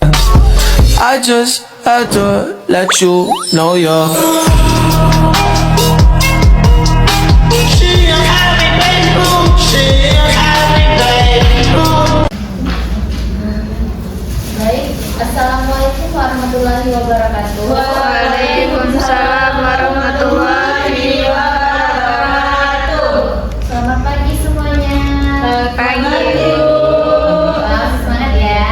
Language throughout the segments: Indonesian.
I just had to let you know you're Baik, Assalamualaikum warahmatullahi wabarakatuh. Waalaikumsalam warahmatullahi wabarakatuh. Selamat pagi semuanya. Pagi. Semangat ya.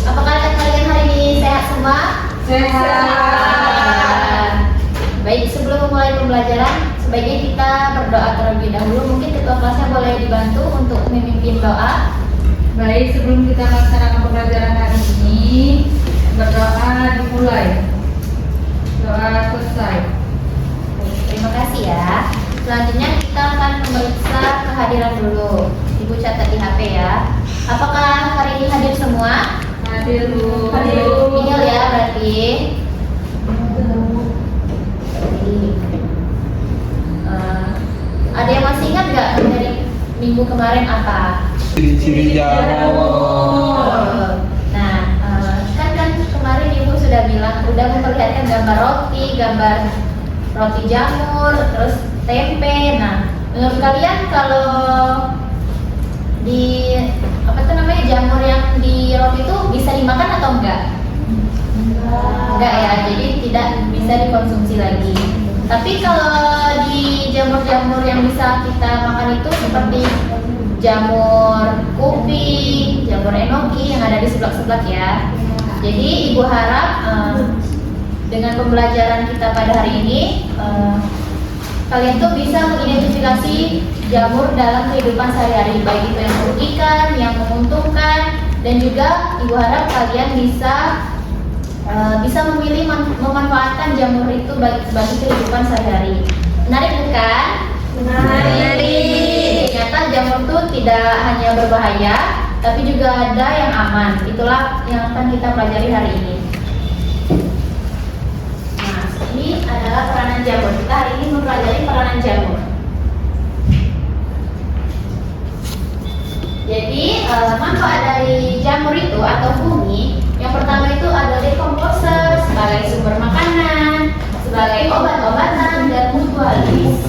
Apakah kalian hari ini sehat semua? Sehat. Baik, sebelum memulai pembelajaran, sebaiknya kita berdoa terlebih dahulu. Mungkin ketua kelasnya boleh dibantu untuk memimpin doa. Baik, sebelum kita melaksanakan pembelajaran hari ini, berdoa dimulai. Doa selesai. Terima kasih ya. Selanjutnya kita akan memeriksa kehadiran dulu. Ibu catat di HP ya. Apakah hari ini hadir semua? Hadir, Bu. Tinggal ya berarti. Ada yang masih ingat nggak dari minggu kemarin apa? ciri-ciri Nah, kan kemarin ibu sudah bilang, udah memperlihatkan gambar roti jamur, terus tempe. Nah, menurut kalian kalau di jamur yang di roti itu bisa dimakan atau enggak? Enggak ya, jadi tidak bisa dikonsumsi lagi. Tapi kalau di jamur-jamur yang bisa kita makan itu seperti jamur kuping, jamur enoki yang ada di seblak-seblak ya. Jadi ibu harap dengan pembelajaran kita pada hari ini kalian tuh bisa mengidentifikasi jamur dalam kehidupan sehari-hari, baik itu yang merugikan, yang menguntungkan, dan juga ibu harap kalian bisa memilih memanfaatkan jamur itu bagi kehidupan sehari-hari. Menarik bukan? Menarik. Ternyata jamur itu tidak hanya berbahaya, tapi juga ada yang aman. Itulah yang akan kita pelajari hari ini. Nah, ini adalah peranan jamur. Kita hari ini mempelajari peranan jamur. Jadi manfaat dari jamur itu atau bumi, yang pertama itu adalah dekomposer sebagai sumber makanan, sebagai obat-obatan dan mutualis.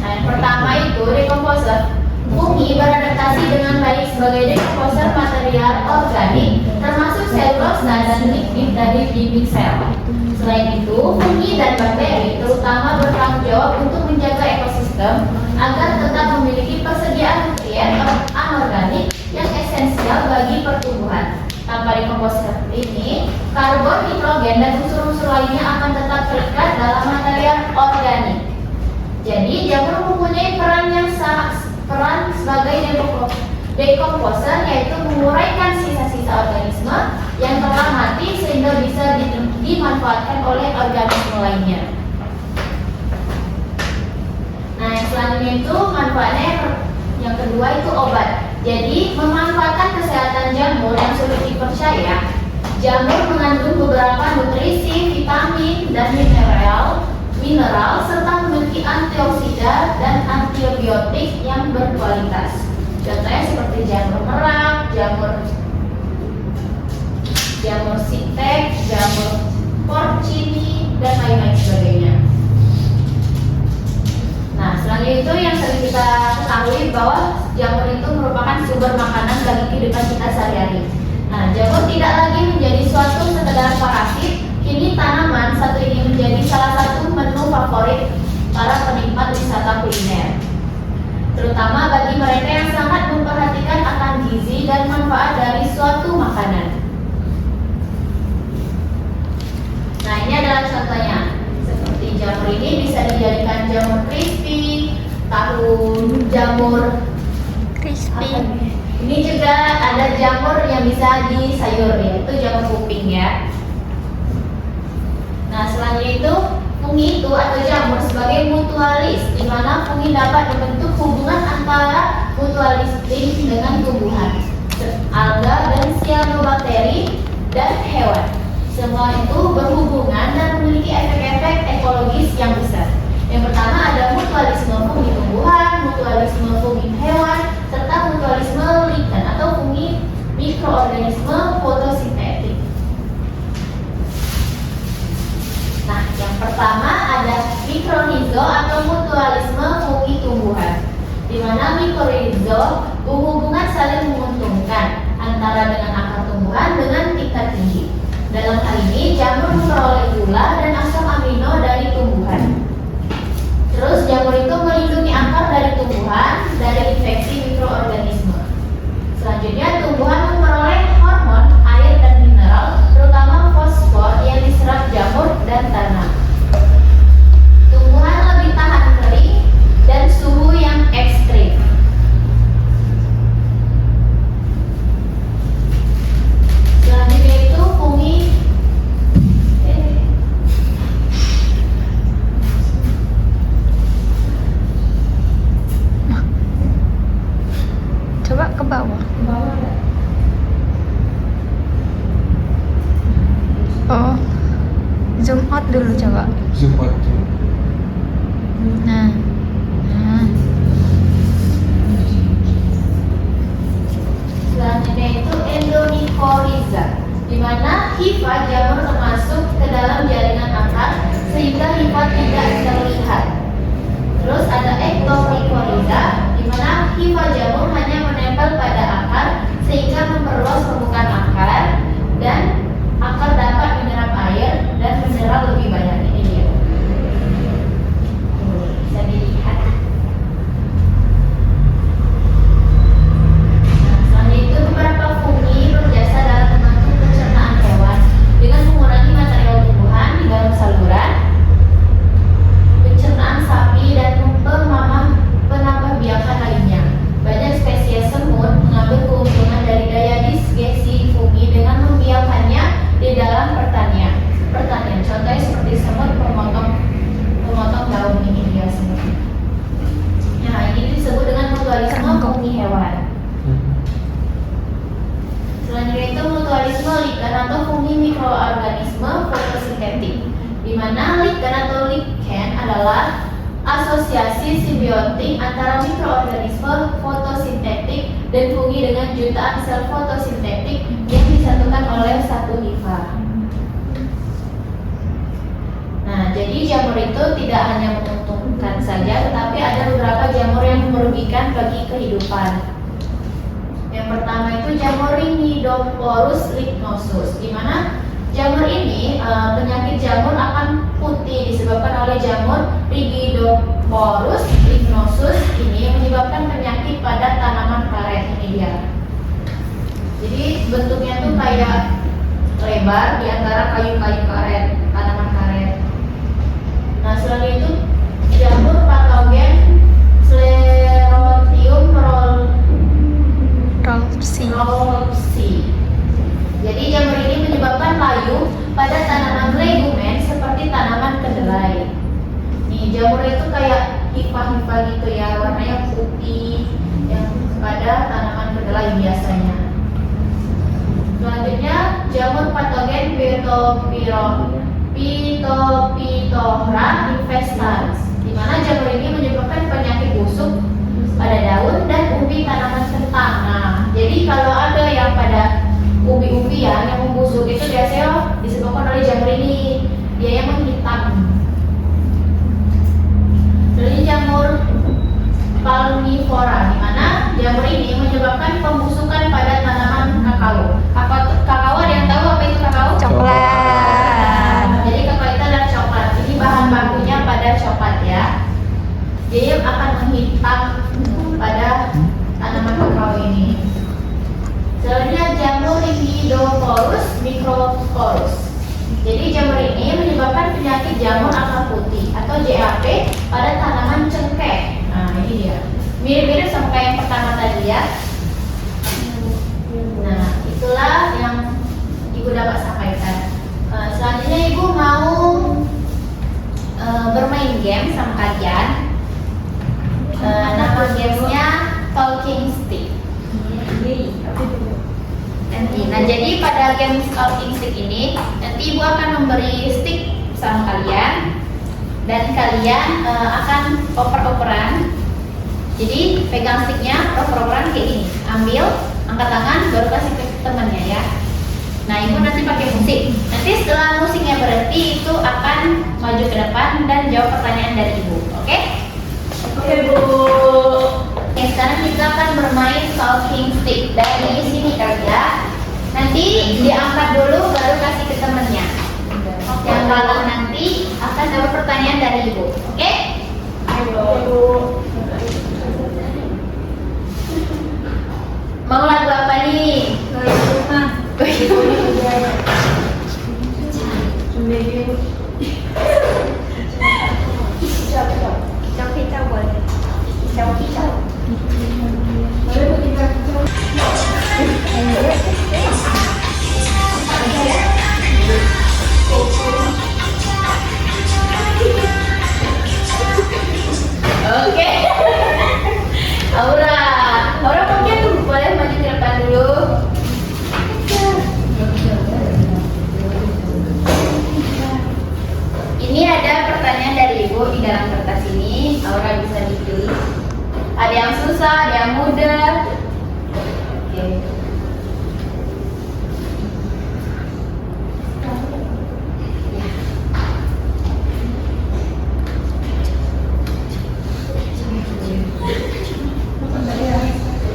Nah, yang pertama itu dekomposer. Bumi beradaptasi dengan baik sebagai dekomposer material organik, termasuk selulosa dan lignit dari dinding sel. Selain itu, fungi dan bakteri terutama bertanggung jawab untuk menjaga ekosistem agar tetap memiliki persediaan nutrien anorganik yang esensial bagi pertumbuhan. Tanpa dekomposer ini, karbon, nitrogen, dan unsur-unsur lainnya akan tetap terikat dalam material organik. Jadi, jamur mempunyai peran sebagai dekomposer, yaitu menguraikan sisa-sisa organisme yang telah mati sehingga bisa dimanfaatkan oleh organisme lainnya. Nah, yang selanjutnya itu manfaatnya yang kedua itu obat. Jadi, memanfaatkan kesehatan jamur yang sulit dipercaya, jamur mengandung beberapa nutrisi, vitamin, dan mineral serta memiliki antioksidan dan antibiotik yang berkualitas. Contohnya seperti jamur merah, jamur sitek, jamur porcini, dan lain-lain sebagainya. Nah, selanjutnya itu yang sering kita ketahui bahwa jamur itu merupakan sumber makanan bagi kehidupan kita sehari-hari. Nah, jamur tidak lagi menjadi suatu sekedar parasit. Kini tanaman satu ini menjadi salah satu menu favorit para penikmat wisata kuliner, terutama bagi mereka yang sangat memperhatikan akan gizi dan manfaat dari suatu makanan. Nah, ini adalah contohnya. Seperti jamur ini bisa dijadikan jamur crispy, jamur crispy. Ini juga ada jamur yang bisa di sayur, yaitu jamur kuping ya. Nah, selanjutnya itu fungi itu atau jamur sebagai mutualis, di mana fungi dapat membentuk hubungan antara mutualisme dengan tumbuhan, alga dan cyanobacteria dan hewan. Semua itu berhubungan dan memiliki efek-efek ekologis yang besar. Yang pertama ada mutualisme fungi tumbuhan, mutualisme fungi hewan, mikroorganisme fotosintetik. Nah, yang pertama ada mikrorizo atau mutualisme fungi tumbuhan, di mana mikrorizo berhubungan saling menguntungkan antara dengan akar tumbuhan dengan tingkat tinggi. Dalam hal ini, jamur memperoleh gula dan asam amino dari tumbuhan. Terus jamur itu melindungi akar dari tumbuhan dari infeksi mikroorganisme. Selanjutnya, tumbuhan memperoleh hormon, air, dan mineral, terutama fosfor yang diserap jamur dan tanah. Tumbuhan lebih tahan kering dan suhu yang ekstrim. Selanjutnya itu fungi. Coba ke bawah. Oh, zoom out dulu coba. Zoom out. Nah, nah. Selanjutnya itu endomycorrhiza, di mana hifa jamur termasuk ke dalam jaringan akar sehingga hifa tidak terlihat. Terus ada ectomycorrhiza, di mana hifa jamur hanya menempel pada akar sehingga memperluas permukaan akar dan akar dapat menyerap air dan mineral lebih banyak. Ini dia. Bisa dilihat. Selanjutnya itu beberapa fungi berjasa dalam membantu pencernaan hewan dengan mengurangi material tumbuhan di dalam saluran, pencernaan sapi, dan penambahbiakan lainnya. Banyak spesies semut mengambil keuntungan dari daya disgesi fungi dengan membiakannya di dalam pertanian. Contohnya seperti semut pemotong daun, ini dia semut. Nah, ini disebut dengan mutualisme fungi hewan. Selanjutnya itu mutualisme lichen atau fungi mikroorganisme fotosintetik, di mana lichen atau lichen adalah asosiasi simbiotik antara mikroorganisme fotosintetik dan fungi dengan jutaan sel fotosintetik yang disatukan oleh satu hifa. Nah, jadi jamur itu tidak hanya menguntungkan saja, tetapi ada beberapa jamur yang merugikan bagi kehidupan. Yang pertama itu jamur Rhinidophorus lignosus, di mana jamur ini penyakit jamur akan putih disebabkan oleh jamur Rhinidophorus lignosus ini menyebabkan penyakit pada tanaman karet. Ini dia. Jadi bentuknya tuh kayak lebar di antara kayu-kayu karet, tanaman karet. Nah, selain itu jamur patogen Sclerotium rolfsi. Jadi jamur ini menyebabkan layu pada tanaman legumen seperti tanaman kedelai. Nih, jamur itu kayak hifa-hifa gitu ya, warnanya putih yang pada tanaman kedelai biasanya. Selanjutnya jamur patogen Phytophthora infestans, di mana jamur ini menyebabkan penyakit busuk pada daun dan umbi tanaman kentang. Nah, jadi kalau ada yang pada umbi-umbian yang membusuk itu biasanya disebabkan oleh jamur ini, dia yang menghitam. Jadi jamur palmivora, di mana jamur ini menyebabkan pembusukan pada tanaman kakao. Kakao ada yang tahu apa itu kakao? Coklat. Jadi kakao itu adalah coklat. Ini bahan bakunya pada coklat ya. Jadi akan menghitam pada tanaman kakao ini. Selanjutnya jamur Rhinidophorus microphorus. Jadi jamur ini menyebabkan penyakit jamur akar putih atau JAP pada tanaman cengkeh. Nah, ini dia. Mirip-mirip sama kayak yang pertama tadi ya. Nah, itulah yang Ibu dapat sampaikan. Selanjutnya Ibu mau bermain game sama kalian. Nama gamesnya Talking Stick. Nah, jadi pada game Talking Stick ini nanti Ibu akan memberi stick sama kalian dan kalian akan oper-operan. Jadi pegang sticknya, oper-operan kayak gini. Ambil angkat tangan baru kasih ke temannya ya. Nah, ibu nanti pakai musik. Nanti setelah musiknya berhenti itu akan maju ke depan dan jawab pertanyaan dari ibu. Oke? Oke, Bu. Oke, sekarang kita akan bermain talking stick. Dari sini kerja. Nanti diangkat dulu baru kasih ke temannya. Yang kalah nanti akan jawab pertanyaan dari ibu. Oke? Ayo. Mau lagu apa nih? Kicau-kicau boleh. Kicau-kicau. Oke. Aura mungkin boleh maju ke depan dulu. Ini ada pertanyaan dari ibu di dalam kertas ini. Aura bisa dipilih. Ada yang susah, ada yang mudah. Oke.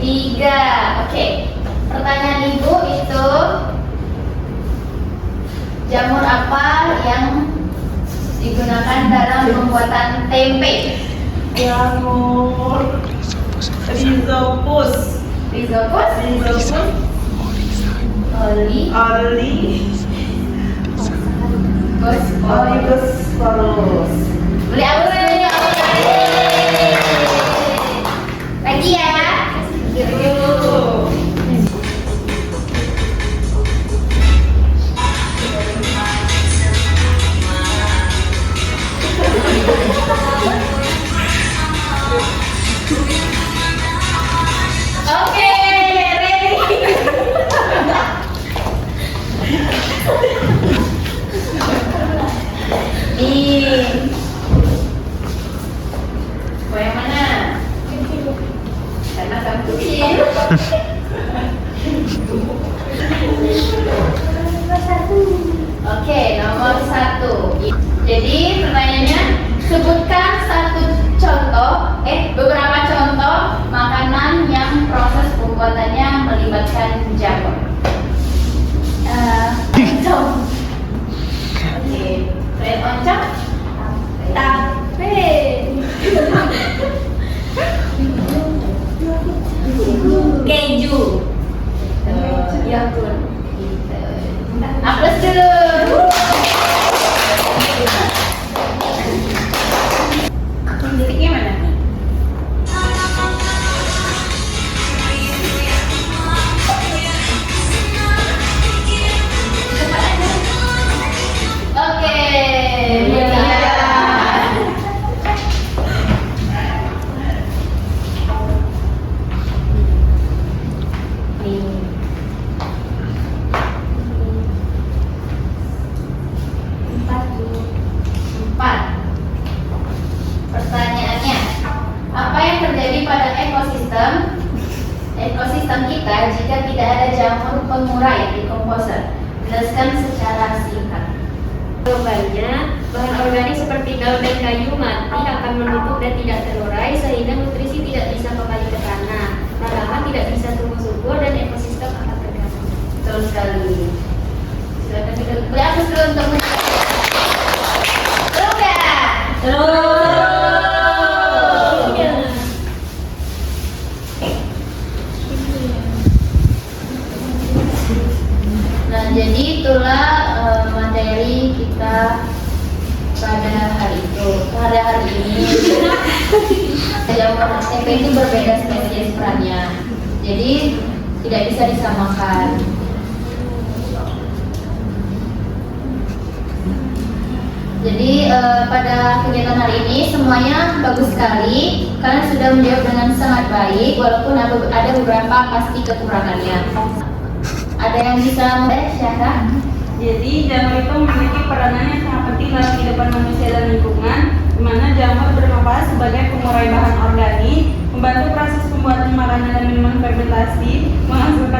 Tiga. Oke. Pertanyaan ibu itu jamur apa yang digunakan dalam pembuatan tempe? Jamur. Rhizopus. Rhizopus, oli, Oligosporus. boleh Aura. Lagi ya. Oke, ready. Nih. Mau yang mana? Karena kamu kecil. Oke, nomor 1. Jadi pertanyaannya, sebutkan beberapa contoh makanan yang proses pembuatannya melibatkan jamur. Oncom. Oke, kalian oncom? Tape. Keju. Yogurt. Aplaus dulu. Titiknya mana nih? Oke, Empat. Pertanyaannya, apa yang terjadi pada ekosistem kita jika tidak ada jamur pengurai dekomposer? Jelaskan secara singkat. Jawabannya, bahan organik seperti daun dan kayu mati akan menumpuk dan tidak terurai sehingga nutrisi tidak bisa kembali ke tanah. Tanaman tidak bisa tumbuh subur dan ekosistem akan terganggu. Betul sekali. Silakan kita beri aplaus dulu untuk Nah, jadi itulah materi kita pada hari ini. Jamur tempe ini berbeda spesies perannya, jadi tidak bisa disamakan. Jadi pada kegiatan hari ini semuanya bagus sekali. Kalian sudah menjawab dengan sangat baik, walaupun ada beberapa pasti kekurangannya. Ada yang bisa Syahra? Jadi jamur itu memiliki peranan yang sangat penting dalam kehidupan manusia dan lingkungan, di mana jamur bermanfaat sebagai pengurai bahan organik, membantu proses pembuatan makanan dan minuman fermentasi, menghasilkan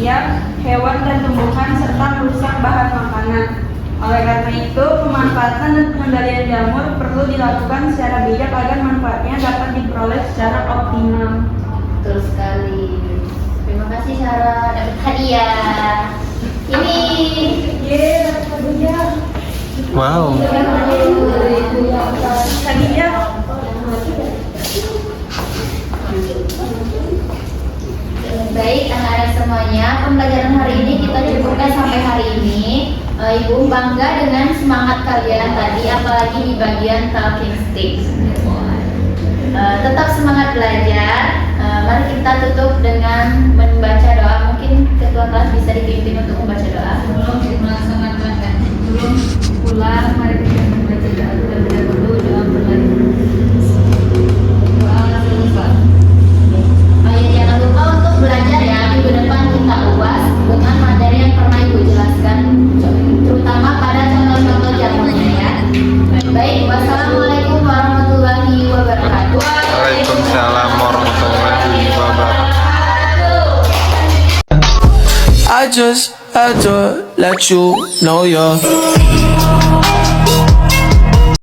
manusia, hewan dan tumbuhan, serta merusak bahan makanan. Oleh karena itu, pemanfaatan dan pengendalian jamur perlu dilakukan secara bijak agar manfaatnya dapat diperoleh secara optimal. Betul sekali. Terima kasih Sarah, dapat hadiah. Ini. Dapat hadiah. Wow. Hadiah. Baik, anak-anak semuanya, pembelajaran hari ini kita cukupkan sampai hari ini. Ibu bangga dengan semangat kalian tadi, apalagi di bagian talking sticks. Tetap semangat belajar. Mari kita tutup dengan membaca doa. Mungkin ketua kelas bisa dipimpin untuk membaca doa. Sebelum pulang, mari kita membaca doa terlebih dahulu. Doa berlari. Doa selesai. Jangan lupa untuk belajar ya. Minggu depan kita UAS dengan materi yang pernah Ibu jelaskan, terutama pada contoh-contoh jamunya ya. Baik, wassalamualaikum warahmatullahi wabarakatuh. Waalaikumsalam warahmatullahi wabarakatuh. I just had to let you know you're